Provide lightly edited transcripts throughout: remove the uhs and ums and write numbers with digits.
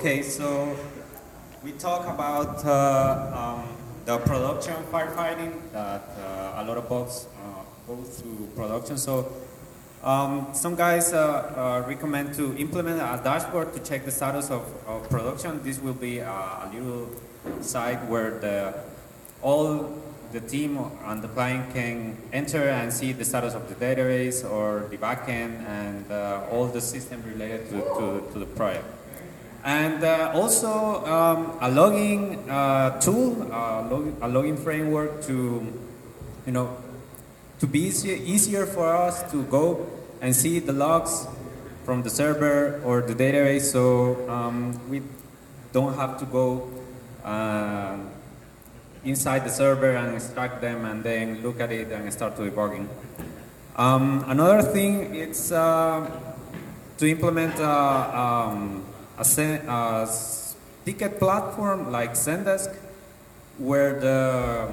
Okay, so we talk about the production firefighting that a lot of bugs go through production. So some guys recommend to implement a dashboard to check the status of production. This will be a little site where all the team and the client can enter and see the status of the database or the backend and all the system related to the project. And also a logging tool, a logging framework to be easier for us to go and see the logs from the server or the database, so we don't have to go inside the server and extract them and then look at it and start to debugging. Another thing is to implement a ticket platform like Zendesk, where the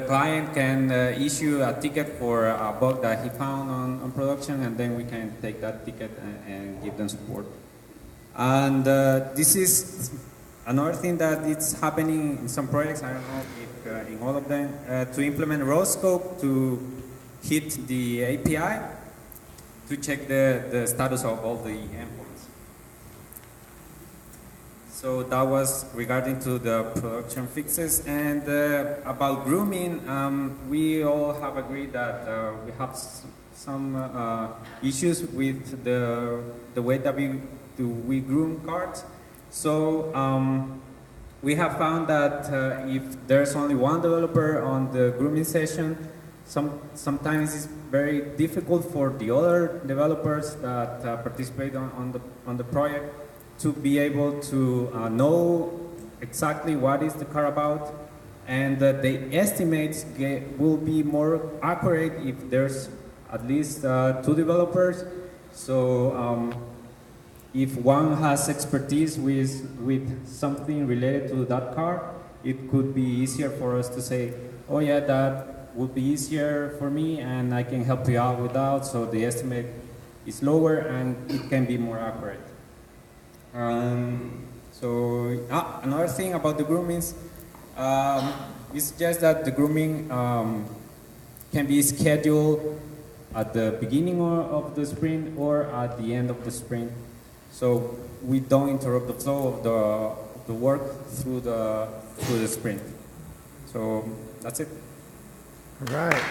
client can issue a ticket for a bug that he found on production, and then we can take that ticket and give them support. And this is another thing that is happening in some projects. I don't know if in all of them, to implement Roscope to hit the API to check the status of all the endpoints. So that was regarding to the production fixes. And about grooming, we all have agreed that we have some issues with the way that we groom cards. So we have found that if there's only one developer on the grooming session, sometimes it's very difficult for the other developers that participate on the project to be able to know exactly what is the car about, and the estimates will be more accurate if there's at least 2 developers. So if one has expertise with something related to that car, it could be easier for us to say, oh yeah, that would be easier for me and I can help you out with that, so the estimate is lower and it can be more accurate. Another thing about the groomings is just that the grooming can be scheduled at the beginning of the sprint or at the end of the sprint, so we don't interrupt the flow of the work through the sprint. So that's it. All right.